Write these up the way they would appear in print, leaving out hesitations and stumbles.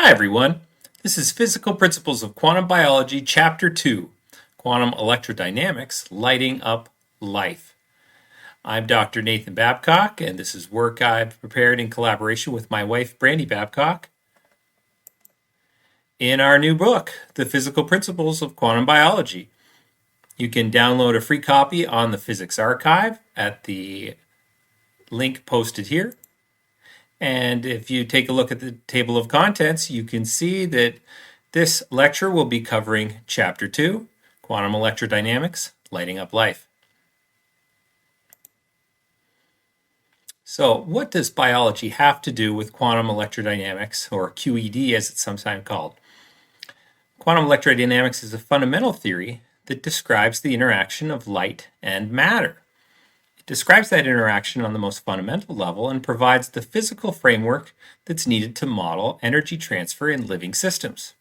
Hi everyone, this is Physical Principles of Quantum Biology, Chapter 2, Quantum Electrodynamics, Lighting Up Life. I'm Dr. Nathan Babcock, and this is work I've prepared in collaboration with my wife, Brandy Babcock, in our new book, The Physical Principles of Quantum Biology. You can download a free copy on the Physics Archive at the link posted here. And if you take a look at the table of contents, you can see that this lecture will be covering Chapter 2, Quantum Electrodynamics, Lighting Up Life. So what does biology have to do with quantum electrodynamics, or QED as it's sometimes called? Quantum electrodynamics is a fundamental theory that describes the interaction of light and matter. Describes that interaction on the most fundamental level and provides the physical framework that's needed to model energy transfer in living systems.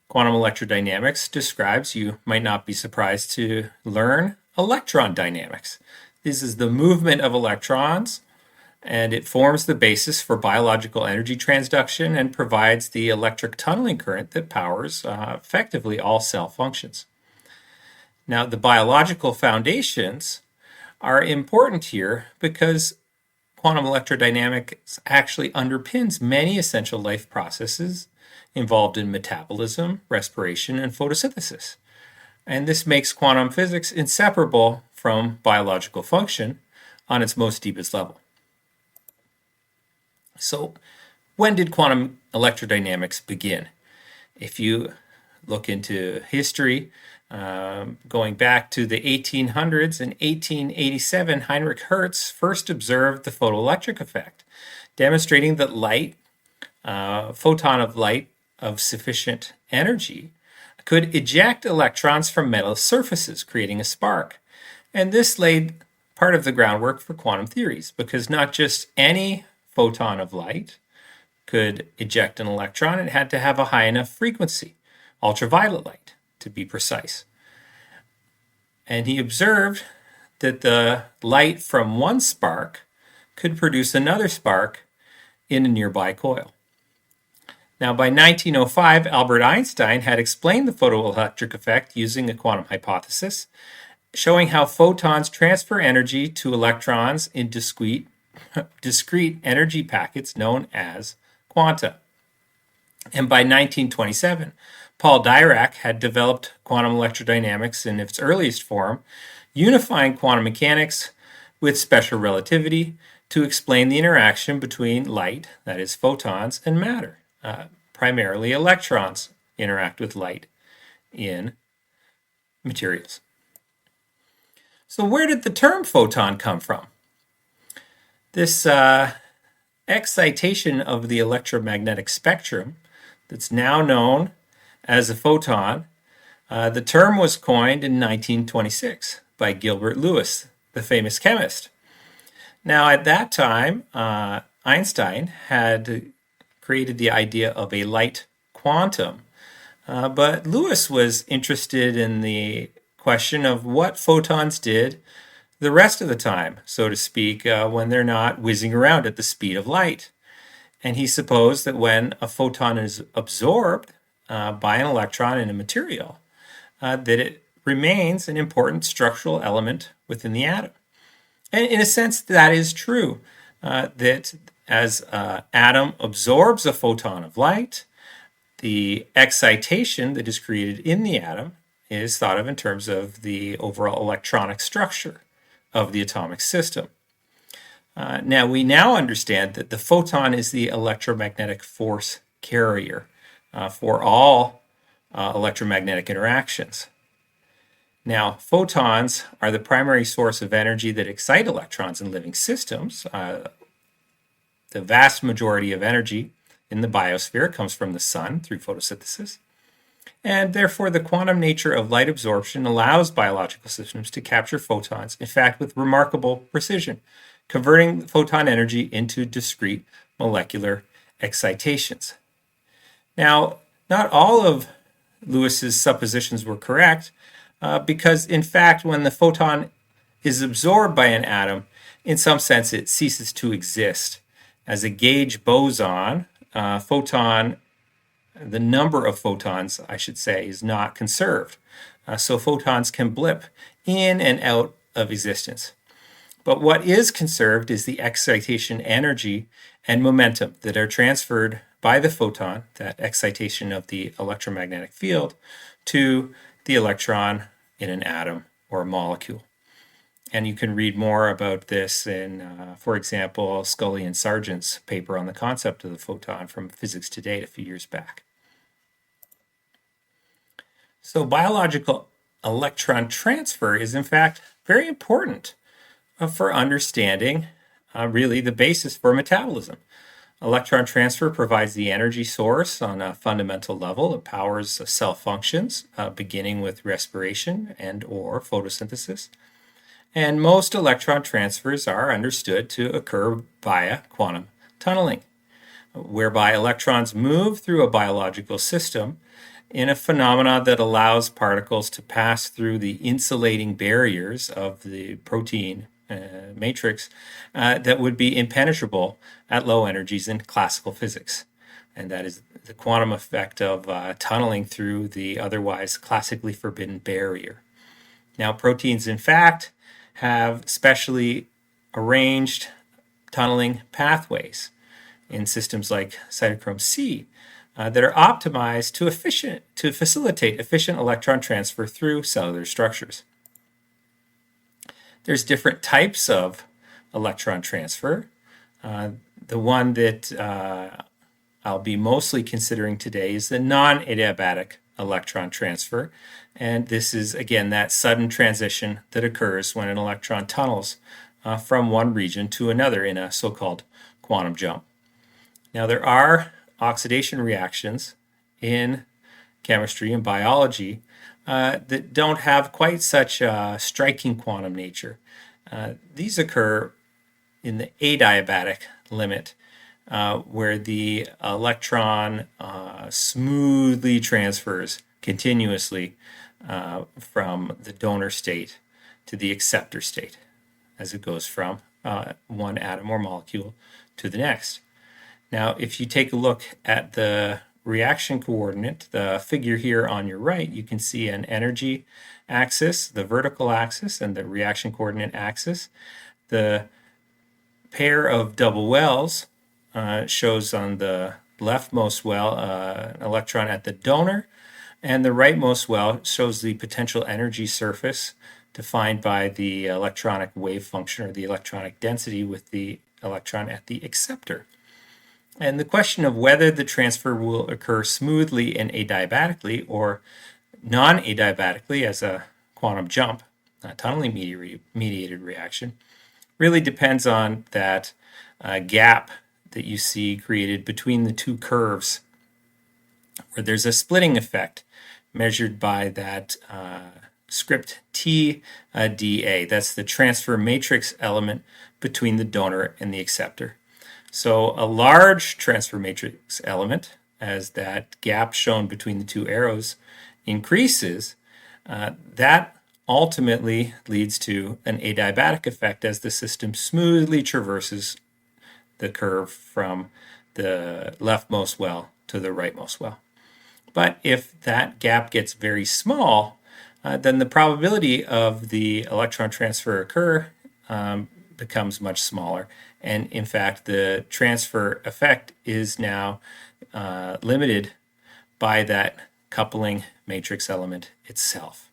Quantum electrodynamics describes, you might not be surprised to learn, electron dynamics. This is the movement of electrons, and it forms the basis for biological energy transduction and provides the electric tunneling current that powers effectively all cell functions. Now, the biological foundations are important here because quantum electrodynamics actually underpins many essential life processes involved in metabolism, respiration, and photosynthesis. And this makes quantum physics inseparable from biological function on its most deepest level. So, when did quantum electrodynamics begin? If you look into history, going back to the 1800s, in 1887, Heinrich Hertz first observed the photoelectric effect, demonstrating that light, photon of light of sufficient energy, could eject electrons from metal surfaces, creating a spark. And this laid part of the groundwork for quantum theories, because not just any photon of light could eject an electron, it had to have a high enough frequency, ultraviolet light, to be precise. And he observed that the light from one spark could produce another spark in a nearby coil. Now, by 1905, Albert Einstein had explained the photoelectric effect using a quantum hypothesis, showing how photons transfer energy to electrons in discrete energy packets known as quanta. And by 1927, Paul Dirac had developed quantum electrodynamics in its earliest form, unifying quantum mechanics with special relativity to explain the interaction between light, that is photons, and matter. Primarily electrons interact with light in materials. So where did the term photon come from? This excitation of the electromagnetic spectrum that's now known as a photon, the term was coined in 1926 by Gilbert Lewis, the famous chemist. Now, at that time, Einstein had created the idea of a light quantum, but Lewis was interested in the question of what photons did the rest of the time, so to speak, when they're not whizzing around at the speed of light. And he supposed that when a photon is absorbed by an electron in a material, that it remains an important structural element within the atom. And in a sense, that is true, that as an atom absorbs a photon of light, the excitation that is created in the atom is thought of in terms of the overall electronic structure of the atomic system. Now, we now understand that the photon is the electromagnetic force carrier for all electromagnetic interactions. Now, photons are the primary source of energy that excite electrons in living systems. The vast majority of energy in the biosphere comes from the sun through photosynthesis. And therefore, the quantum nature of light absorption allows biological systems to capture photons, in fact, with remarkable precision, converting photon energy into discrete molecular excitations. Now, not all of Lewis's suppositions were correct, because in fact, when the photon is absorbed by an atom, in some sense it ceases to exist. As a gauge boson, the number of photons, I should say, is not conserved. So photons can blip in and out of existence. But what is conserved is the excitation energy and momentum that are transferred by the photon, that excitation of the electromagnetic field, to the electron in an atom or a molecule. And you can read more about this in, for example, Scully and Sargent's paper on the concept of the photon from Physics Today a few years back. So biological electron transfer is in fact very important for understanding really the basis for metabolism. Electron transfer provides the energy source on a fundamental level. It powers cell functions, beginning with respiration and or photosynthesis. And most electron transfers are understood to occur via quantum tunneling, whereby electrons move through a biological system in a phenomena that allows particles to pass through the insulating barriers of the protein matrix that would be impenetrable at low energies in classical physics. And that is the quantum effect of tunneling through the otherwise classically forbidden barrier. Now, proteins, in fact, have specially arranged tunneling pathways in systems like cytochrome C that are optimized to facilitate efficient electron transfer through cellular structures. There's different types of electron transfer. The one that I'll be mostly considering today is the non-adiabatic electron transfer. And this is, again, that sudden transition that occurs when an electron tunnels from one region to another in a so-called quantum jump. Now, there are oxidation reactions in chemistry and biology that don't have quite such a striking quantum nature. These occur in the adiabatic limit, where the electron smoothly transfers continuously from the donor state to the acceptor state as it goes from one atom or molecule to the next. Now, if you take a look at the reaction coordinate, the figure here on your right, you can see an energy axis, the vertical axis, and the reaction coordinate axis. The pair of double wells shows on the leftmost well an electron at the donor, and the rightmost well shows the potential energy surface defined by the electronic wave function or the electronic density with the electron at the acceptor. And the question of whether the transfer will occur smoothly and adiabatically or non-adiabatically as a quantum jump, a tunneling mediated reaction, really depends on that gap that you see created between the two curves, where there's a splitting effect measured by that script T dA. That's the transfer matrix element between the donor and the acceptor. So a large transfer matrix element, as that gap shown between the two arrows increases, that ultimately leads to an adiabatic effect as the system smoothly traverses the curve from the leftmost well to the rightmost well. But if that gap gets very small, then the probability of the electron transfer occur becomes much smaller. And in fact, the transfer effect is now limited by that coupling matrix element itself.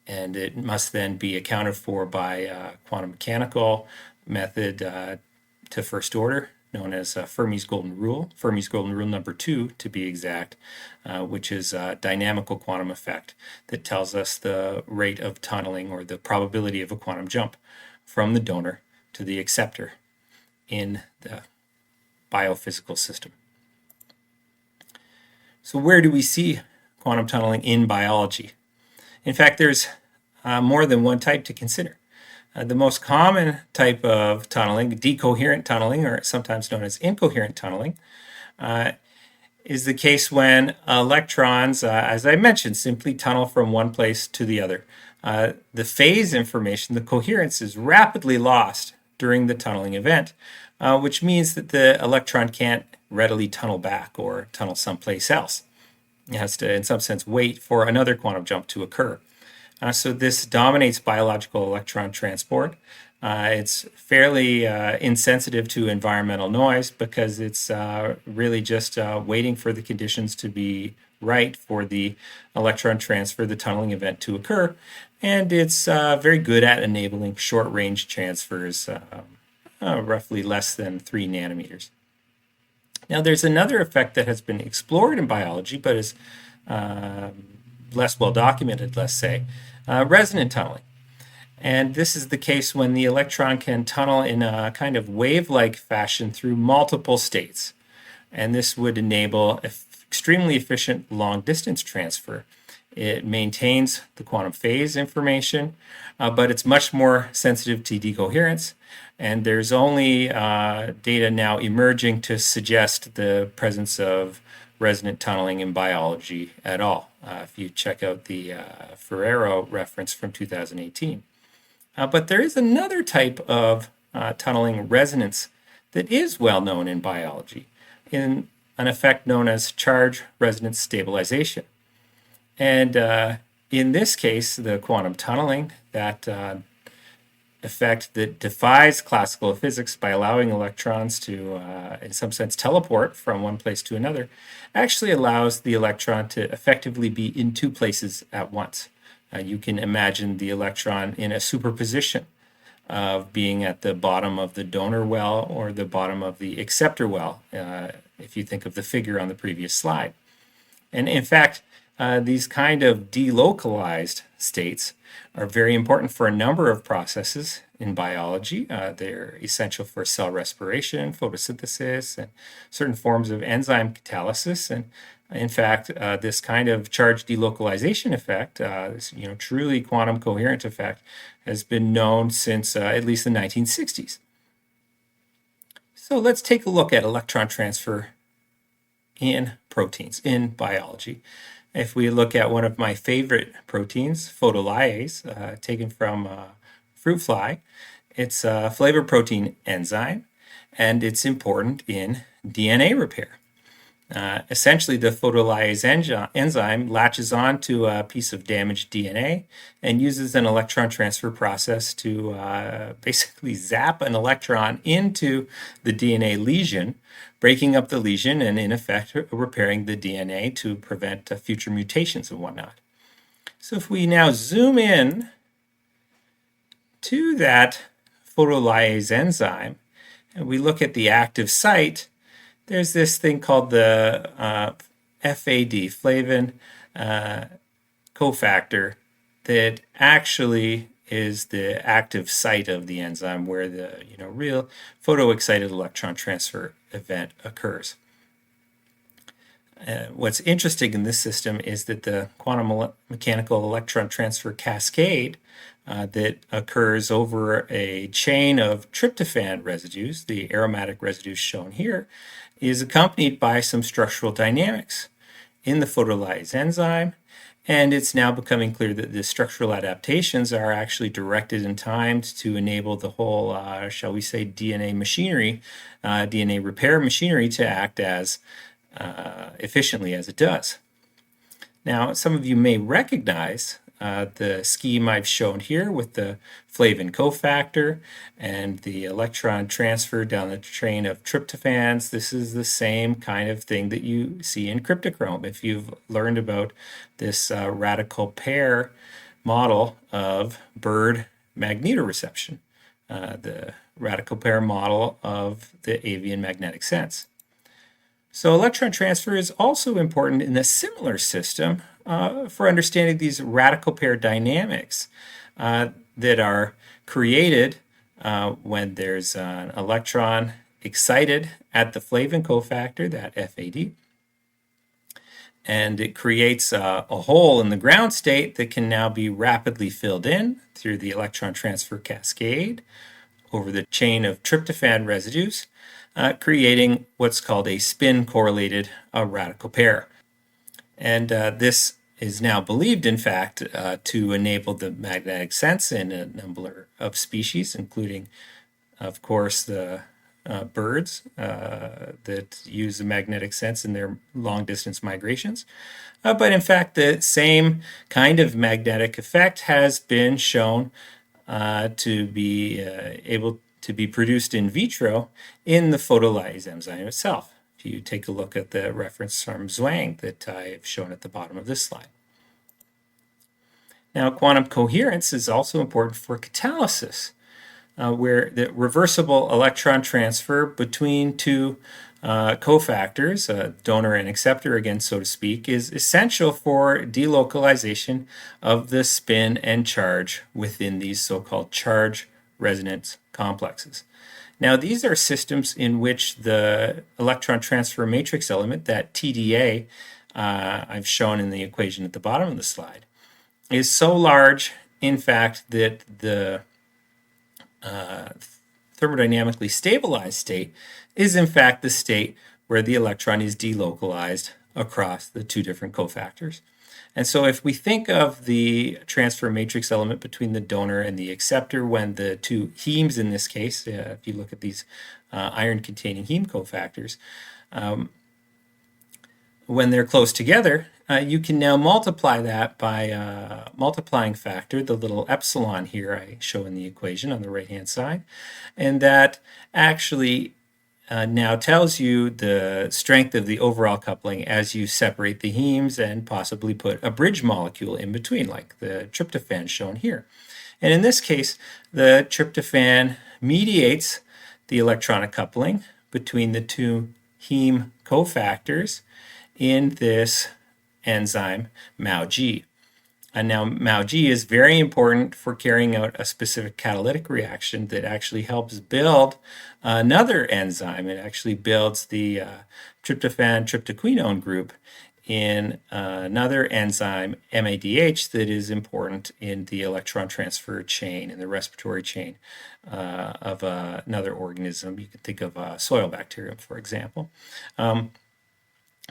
And it must then be accounted for by a quantum mechanical method to first order, known as Fermi's golden rule number 2 to be exact, which is a dynamical quantum effect that tells us the rate of tunneling or the probability of a quantum jump from the donor to the acceptor in the biophysical system. So where do we see quantum tunneling in biology? In fact, there's more than one type to consider. The most common type of tunneling, decoherent tunneling, or sometimes known as incoherent tunneling, is the case when electrons, as I mentioned, simply tunnel from one place to the other. The phase information, the coherence, is rapidly lost during the tunneling event, which means that the electron can't readily tunnel back or tunnel someplace else. It has to, in some sense, wait for another quantum jump to occur. So this dominates biological electron transport. It's fairly insensitive to environmental noise because it's really just waiting for the conditions to be right for the electron transfer, the tunneling event to occur. And it's very good at enabling short-range transfers, roughly less than 3 nanometers. Now, there's another effect that has been explored in biology, but is less well documented, let's say, resonant tunneling. And this is the case when the electron can tunnel in a kind of wave-like fashion through multiple states. And this would enable extremely efficient long-distance transfer. It maintains the quantum phase information, but it's much more sensitive to decoherence. And there's only data now emerging to suggest the presence of resonant tunneling in biology at all, if you check out the Ferrero reference from 2018. But there is another type of tunneling resonance that is well known in biology, in an effect known as charge resonance stabilization. And in this case, the quantum tunneling, that effect that defies classical physics by allowing electrons to, in some sense, teleport from one place to another, actually allows the electron to effectively be in 2 places at once. You can imagine the electron in a superposition of being at the bottom of the donor well or the bottom of the acceptor well, if you think of the figure on the previous slide. And in fact, these kind of delocalized states are very important for a number of processes in biology. They're essential for cell respiration, photosynthesis, and certain forms of enzyme catalysis. And in fact, this kind of charge delocalization effect, this truly quantum coherent effect, has been known since at least the 1960s. So let's take a look at electron transfer in proteins, in biology. If we look at one of my favorite proteins, photolyase, taken from fruit fly, it's a flavor protein enzyme, and it's important in DNA repair. Essentially, the photolyase enzyme latches onto a piece of damaged DNA and uses an electron transfer process to basically zap an electron into the DNA lesion, breaking up the lesion and, in effect, repairing the DNA to prevent future mutations and whatnot. So if we now zoom in to that photolyase enzyme and we look at the active site, there's this thing called the FAD, flavin cofactor, that actually is the active site of the enzyme where the real photoexcited electron transfer event occurs. What's interesting in this system is that the quantum mechanical electron transfer cascade that occurs over a chain of tryptophan residues, the aromatic residues shown here, is accompanied by some structural dynamics in the photolyase enzyme, and it's now becoming clear that the structural adaptations are actually directed and timed to enable the whole, shall we say, DNA machinery, DNA repair machinery to act as efficiently as it does. Now, some of you may recognize the scheme I've shown here with the flavin cofactor and the electron transfer down the chain of tryptophans. This is the same kind of thing that you see in cryptochrome. If you've learned about this radical pair model of bird magnetoreception, the radical pair model of the avian magnetic sense. So electron transfer is also important in a similar system for understanding these radical pair dynamics that are created when there's an electron excited at the flavin cofactor, that FAD, and it creates a hole in the ground state that can now be rapidly filled in through the electron transfer cascade over the chain of tryptophan residues, creating what's called a spin-correlated radical pair. And this is now believed, in fact, to enable the magnetic sense in a number of species, including, of course, the birds that use the magnetic sense in their long-distance migrations. But in fact, the same kind of magnetic effect has been shown to be able to be produced in vitro in the photolyase enzyme itself. If you take a look at the reference from Zhuang that I have shown at the bottom of this slide. Now, quantum coherence is also important for catalysis, where the reversible electron transfer between two cofactors, donor and acceptor again, so to speak, is essential for delocalization of the spin and charge within these so-called charge resonance complexes. Now, these are systems in which the electron transfer matrix element, that TDA, I've shown in the equation at the bottom of the slide, is so large, in fact, that the thermodynamically stabilized state is in fact the state where the electron is delocalized across the two different cofactors. And so if we think of the transfer matrix element between the donor and the acceptor, when the two hemes in this case, if you look at these iron-containing heme cofactors, when they're close together, you can now multiply that by a multiplying factor, the little epsilon here I show in the equation on the right-hand side. And that actually now tells you the strength of the overall coupling as you separate the hemes and possibly put a bridge molecule in between, like the tryptophan shown here. And in this case, the tryptophan mediates the electronic coupling between the two heme cofactors in this enzyme MAO-G. And now MAO-G is very important for carrying out a specific catalytic reaction that actually helps build another enzyme. It actually builds the tryptophan-tryptoquinone group in another enzyme, MADH, that is important in the electron transfer chain, in the respiratory chain of another organism. You can think of soil bacterium, for example.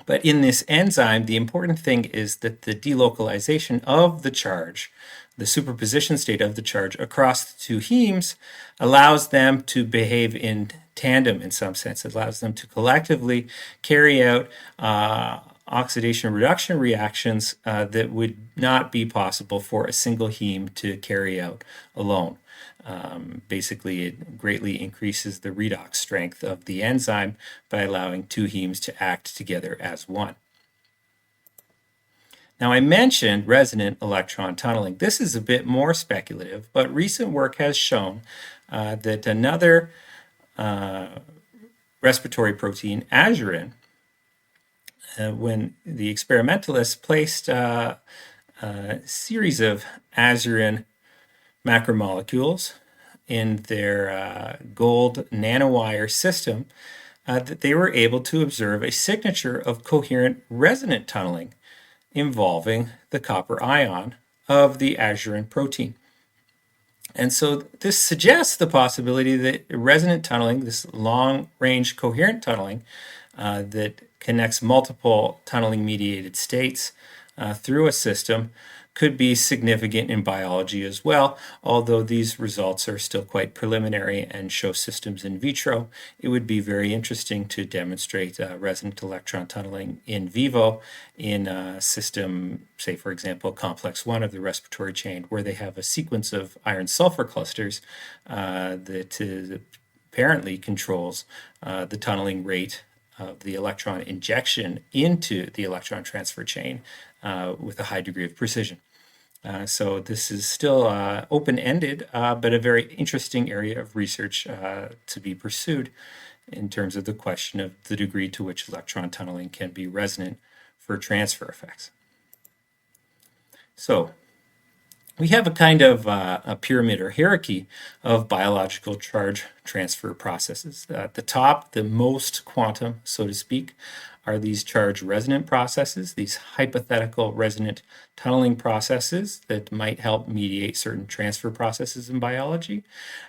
But in this enzyme, the important thing is that the delocalization of the charge, the superposition state of the charge across the two hemes, allows them to behave in tandem in some sense. It allows them to collectively carry out oxidation reduction reactions that would not be possible for a single heme to carry out alone. Basically, it greatly increases the redox strength of the enzyme by allowing two hemes to act together as one. Now, I mentioned resonant electron tunneling. This is a bit more speculative, but recent work has shown that another respiratory protein, azurin, when the experimentalists placed a series of azurin macromolecules in their gold nanowire system, that they were able to observe a signature of coherent resonant tunneling involving the copper ion of the azurin protein. And so this suggests the possibility that resonant tunneling, this long-range coherent tunneling that connects multiple tunneling-mediated states through a system, could be significant in biology as well, although these results are still quite preliminary and show systems in vitro. It would be very interesting to demonstrate resonant electron tunneling in vivo in a system, say for example, complex 1 of the respiratory chain, where they have a sequence of iron-sulfur clusters that apparently controls the tunneling rate of the electron injection into the electron transfer chain with a high degree of precision. So this is still open-ended, but a very interesting area of research to be pursued in terms of the question of the degree to which electron tunneling can be resonant for transfer effects. So we have a kind of a pyramid or hierarchy of biological charge transfer processes. At the top, the most quantum, so to speak, are these charge resonant processes, these hypothetical resonant tunneling processes that might help mediate certain transfer processes in biology,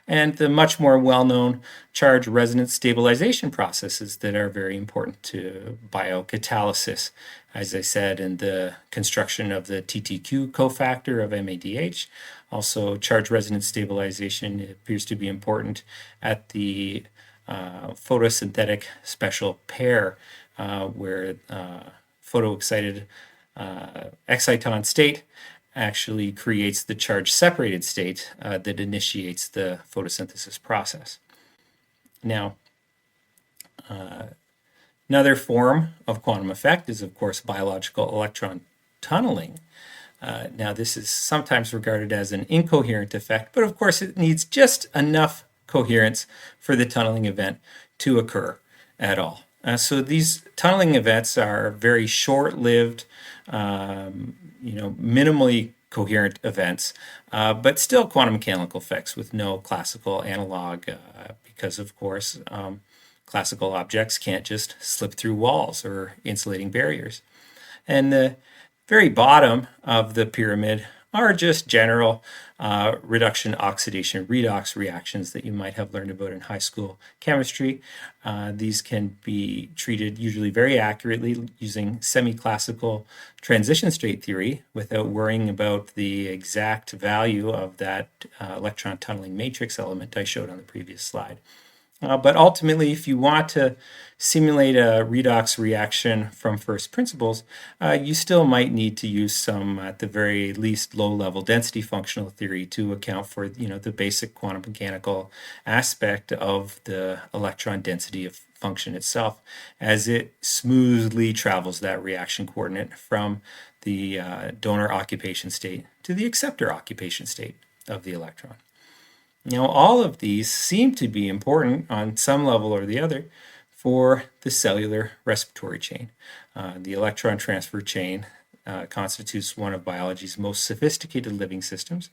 and the much more well-known charge resonant stabilization processes that are very important to biocatalysis, as I said, in the construction of the TTQ cofactor of MADH. Also, charge resonance stabilization appears to be important at the photosynthetic special pair where photoexcited exciton state actually creates the charge separated state that initiates the photosynthesis process. Now, another form of quantum effect is, of course, biological electron tunneling. Now, this is sometimes regarded as an incoherent effect, but of course it needs just enough coherence for the tunneling event to occur at all. So these tunneling events are very short-lived, minimally coherent events, but still quantum mechanical effects with no classical analog, because of course classical objects can't just slip through walls or insulating barriers. And the very bottom of the pyramid are just general reduction, oxidation, redox reactions that you might have learned about in high school chemistry. These can be treated usually very accurately using semi-classical transition state theory without worrying about the exact value of that electron tunneling matrix element I showed on the previous slide. But ultimately, if you want to simulate a redox reaction from first principles, you still might need to use some, at the very least, low-level density functional theory to account for, the basic quantum mechanical aspect of the electron density of function itself, as it smoothly travels that reaction coordinate from the donor occupation state to the acceptor occupation state of the electron. Now, all of these seem to be important on some level or the other for the cellular respiratory chain. The electron transfer chain constitutes one of biology's most sophisticated living systems.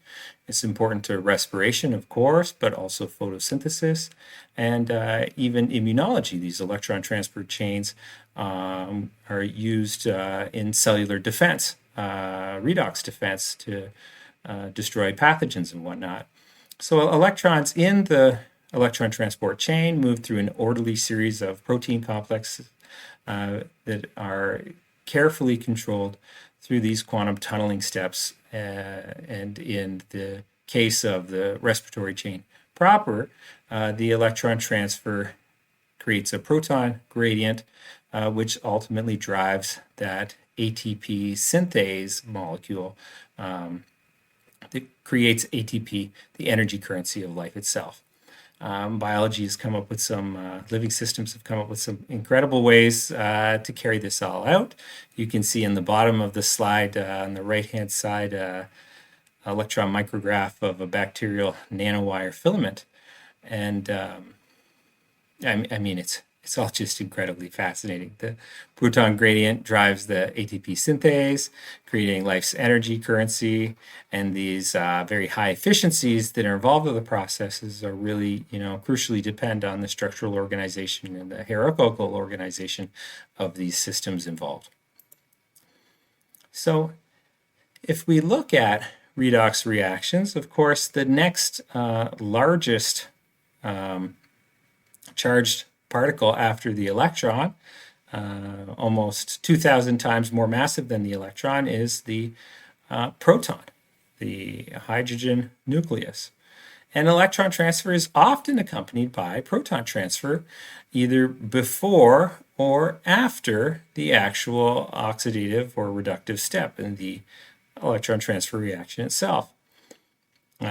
It's important to respiration, of course, but also photosynthesis and even immunology. These electron transfer chains are used in cellular defense, redox defense, to destroy pathogens and whatnot. So electrons in the electron transport chain move through an orderly series of protein complexes that are carefully controlled through these quantum tunneling steps. And in the case of the respiratory chain proper, the electron transfer creates a proton gradient, which ultimately drives that ATP synthase molecule that creates ATP, the energy currency of life itself. Biology has come up with some, living systems have come up with some incredible ways to carry this all out. You can see in the bottom of the slide on the right-hand side, electron micrograph of a bacterial nanowire filament. And I mean, it's all just incredibly fascinating. The proton gradient drives the ATP synthase, creating life's energy currency, and these very high efficiencies that are involved with the processes are really, crucially depend on the structural organization and the hierarchical organization of these systems involved. So if we look at redox reactions, of course, the next largest charged particle after the electron, almost 2,000 times more massive than the electron, is the proton, the hydrogen nucleus. And electron transfer is often accompanied by proton transfer, either before or after the actual oxidative or reductive step in the electron transfer reaction itself.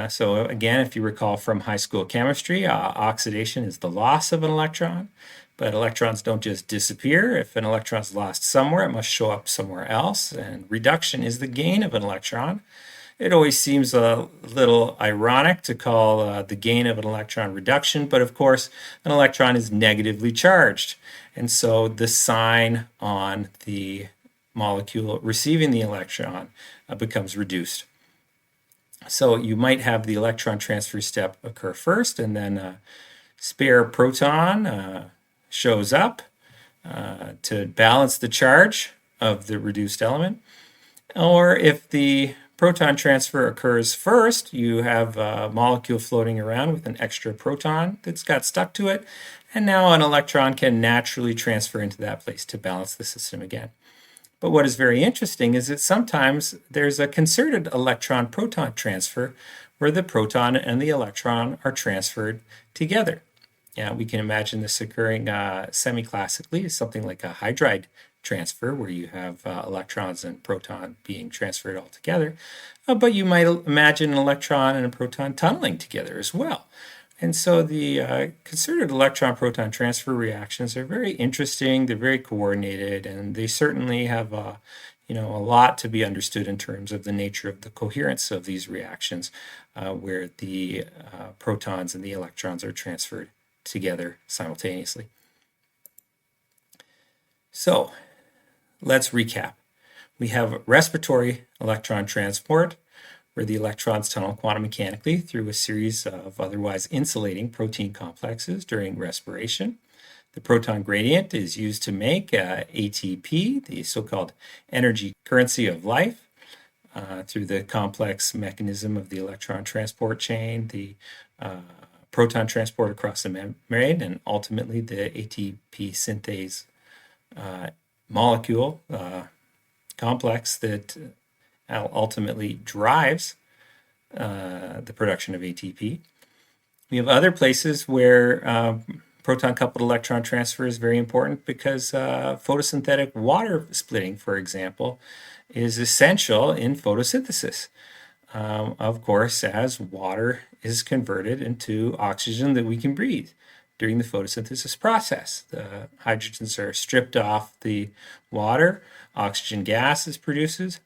So again, if you recall from high school chemistry, oxidation is the loss of an electron, but electrons don't just disappear. If an electron is lost somewhere, it must show up somewhere else, and reduction is the gain of an electron. It always seems a little ironic to call the gain of an electron reduction, but of course, an electron is negatively charged, and so the sign on the molecule receiving the electron becomes reduced. So you might have the electron transfer step occur first, and then a spare proton shows up to balance the charge of the reduced element. Or if the proton transfer occurs first, you have a molecule floating around with an extra proton that's got stuck to it, and now an electron can naturally transfer into that place to balance the system again. But what is very interesting is that sometimes there's a concerted electron-proton transfer where the proton and the electron are transferred together. Yeah, we can imagine this occurring semi-classically, something like a hydride transfer where you have electrons and proton being transferred all together. But you might imagine an electron and a proton tunneling together as well. And so the concerted electron-proton transfer reactions are very interesting. They're very coordinated, and they certainly have a lot to be understood in terms of the nature of the coherence of these reactions, where the protons and the electrons are transferred together simultaneously. So let's recap. We have respiratory electron transport, where the electrons tunnel quantum mechanically through a series of otherwise insulating protein complexes during respiration. The proton gradient is used to make ATP, the so-called energy currency of life, through the complex mechanism of the electron transport chain, the proton transport across the membrane, and ultimately the ATP synthase molecule complex that ultimately drives the production of ATP. We have other places where proton-coupled electron transfer is very important because photosynthetic water splitting, for example, is essential in photosynthesis. Of course, as water is converted into oxygen that we can breathe during the photosynthesis process. The hydrogens are stripped off the water, oxygen gas is produced,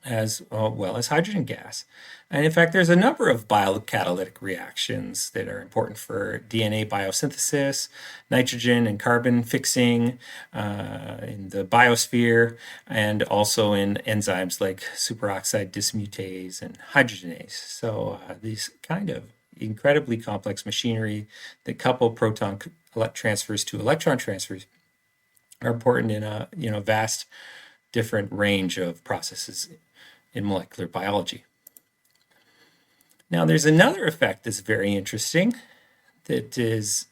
as well as hydrogen gas. And in fact, there's a number of biocatalytic reactions that are important for DNA biosynthesis, nitrogen and carbon fixing in the biosphere, and also in enzymes like superoxide dismutase and hydrogenase. So these kind of incredibly complex machinery that couple proton transfers to electron transfers are important in a vast different range of processes in molecular biology. Now, there's another effect that's very interesting that is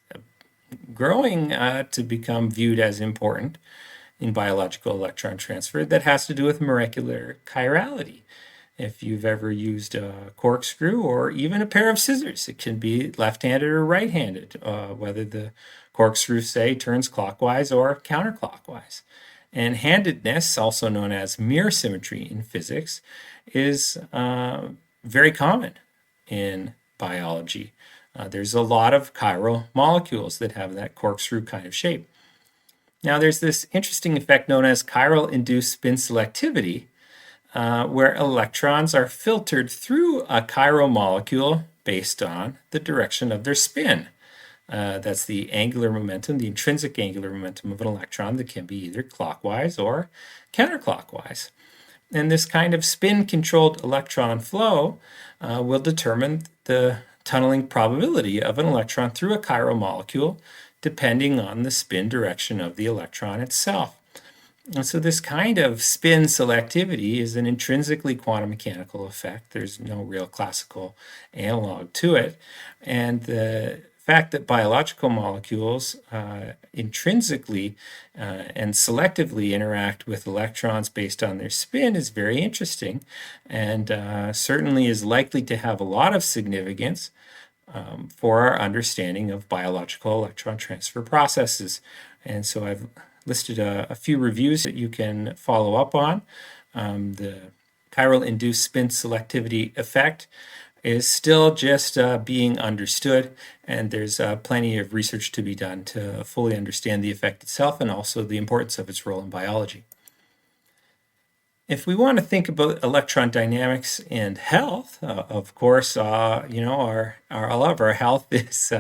growing to become viewed as important in biological electron transfer that has to do with molecular chirality. If you've ever used a corkscrew or even a pair of scissors, it can be left-handed or right-handed, whether the corkscrew, say, turns clockwise or counterclockwise. And handedness, also known as mirror symmetry in physics, is very common in biology. There's a lot of chiral molecules that have that corkscrew kind of shape. Now, there's this interesting effect known as chiral-induced spin selectivity, where electrons are filtered through a chiral molecule based on the direction of their spin. That's the angular momentum, the intrinsic angular momentum of an electron that can be either clockwise or counterclockwise. And this kind of spin-controlled electron flow will determine the tunneling probability of an electron through a chiral molecule depending on the spin direction of the electron itself. And so this kind of spin selectivity is an intrinsically quantum mechanical effect. There's no real classical analog to it. And the fact that biological molecules intrinsically and selectively interact with electrons based on their spin is very interesting, and certainly is likely to have a lot of significance for our understanding of biological electron transfer processes. And so I've listed a few reviews that you can follow up on. The chiral-induced spin selectivity effect is still just being understood, and there's plenty of research to be done to fully understand the effect itself and also the importance of its role in biology. If we want to think about electron dynamics and health, of course, a lot of our health is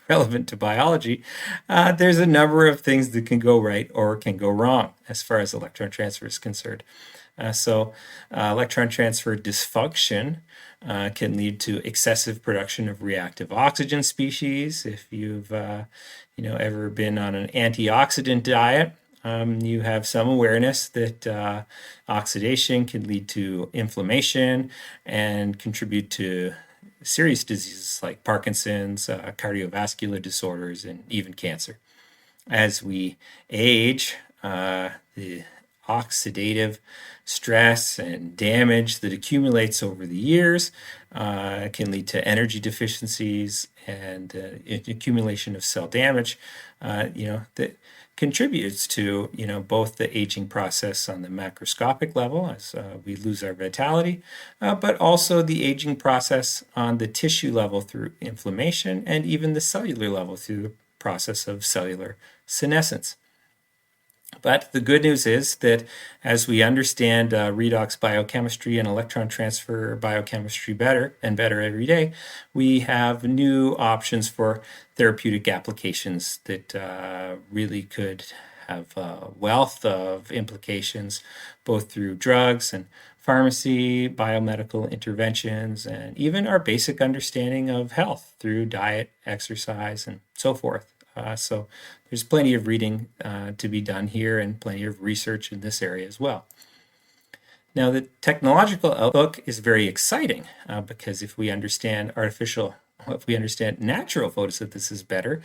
relevant to biology. There's a number of things that can go right or can go wrong as far as electron transfer is concerned. So electron transfer dysfunction can lead to excessive production of reactive oxygen species. If you've ever been on an antioxidant diet, you have some awareness that oxidation can lead to inflammation and contribute to serious diseases like Parkinson's, cardiovascular disorders, and even cancer. As we age, the oxidative stress and damage that accumulates over the years. It can lead to energy deficiencies and accumulation of cell damage, that contributes to, both the aging process on the macroscopic level as we lose our vitality, but also the aging process on the tissue level through inflammation and even the cellular level through the process of cellular senescence. But the good news is that as we understand redox biochemistry and electron transfer biochemistry better and better every day, we have new options for therapeutic applications that really could have a wealth of implications, both through drugs and pharmacy, biomedical interventions, and even our basic understanding of health through diet, exercise, and so forth. So there's plenty of reading to be done here and plenty of research in this area as well. Now, the technological outlook is very exciting because if we understand natural photosynthesis better,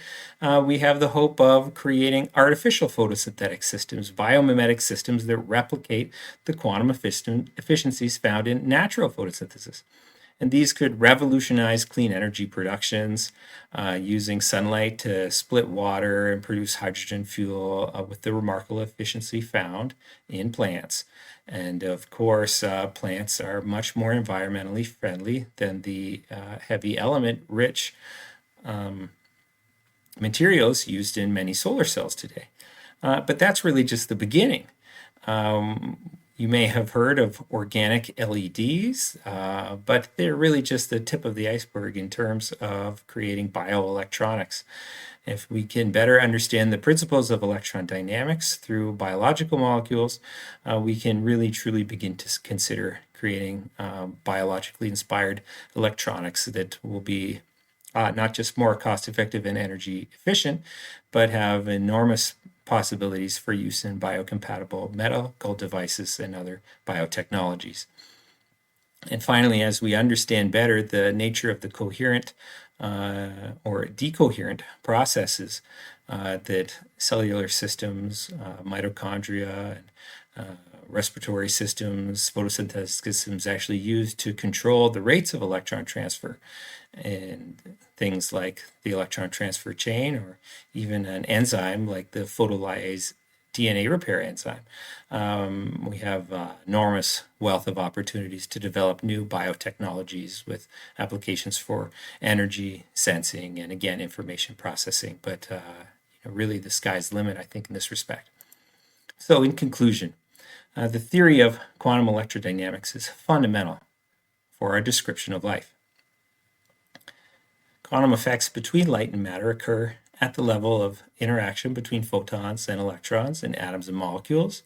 we have the hope of creating artificial photosynthetic systems, biomimetic systems that replicate the quantum efficiencies found in natural photosynthesis. And these could revolutionize clean energy productions using sunlight to split water and produce hydrogen fuel with the remarkable efficiency found in plants. And of course, plants are much more environmentally friendly than the heavy element-rich materials used in many solar cells today. But that's really just the beginning. You may have heard of organic LEDs, but they're really just the tip of the iceberg in terms of creating bioelectronics. If we can better understand the principles of electron dynamics through biological molecules, we can really truly begin to consider creating biologically inspired electronics that will be not just more cost-effective and energy efficient, but have enormous possibilities for use in biocompatible medical devices and other biotechnologies. And finally, as we understand better the nature of the coherent or decoherent processes that cellular systems, mitochondria, and respiratory systems, photosynthetic systems actually use to control the rates of electron transfer, and things like the electron transfer chain or even an enzyme like the photolyase DNA repair enzyme. We have enormous wealth of opportunities to develop new biotechnologies with applications for energy sensing and, again, information processing. But really the sky's the limit, I think, in this respect. So in conclusion, the theory of quantum electrodynamics is fundamental for our description of life. Quantum effects between light and matter occur at the level of interaction between photons and electrons in atoms and molecules,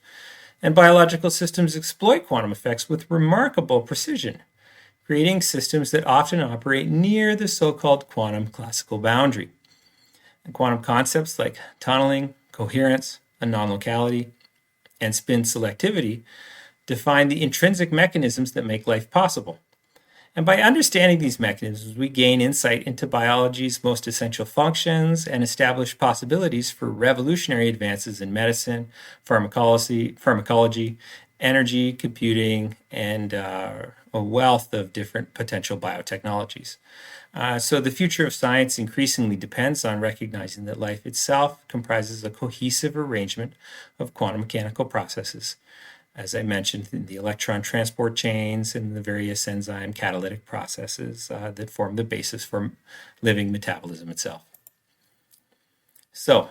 and biological systems exploit quantum effects with remarkable precision, creating systems that often operate near the so-called quantum classical boundary. And quantum concepts like tunneling, coherence, and non-locality, and spin selectivity define the intrinsic mechanisms that make life possible. And by understanding these mechanisms, we gain insight into biology's most essential functions and establish possibilities for revolutionary advances in medicine, pharmacology, energy, computing, and a wealth of different potential biotechnologies. So the future of science increasingly depends on recognizing that life itself comprises a cohesive arrangement of quantum mechanical processes, as I mentioned, in the electron transport chains and the various enzyme catalytic processes that form the basis for living metabolism itself. So,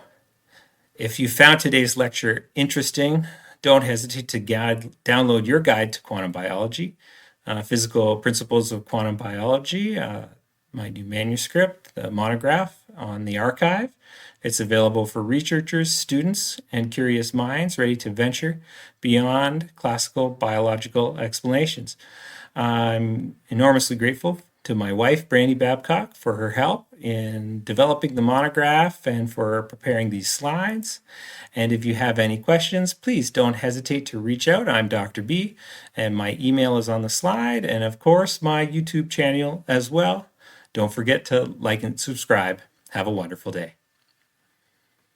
if you found today's lecture interesting, don't hesitate to download your guide to quantum biology, Physical Principles of Quantum Biology, my new manuscript, the monograph on the archive. It's available for researchers, students, and curious minds ready to venture beyond classical biological explanations. I'm enormously grateful to my wife, Brandy Babcock, for her help in developing the monograph and for preparing these slides. And if you have any questions, please don't hesitate to reach out. I'm Dr. B, and my email is on the slide, and of course, my YouTube channel as well. Don't forget to like and subscribe. Have a wonderful day.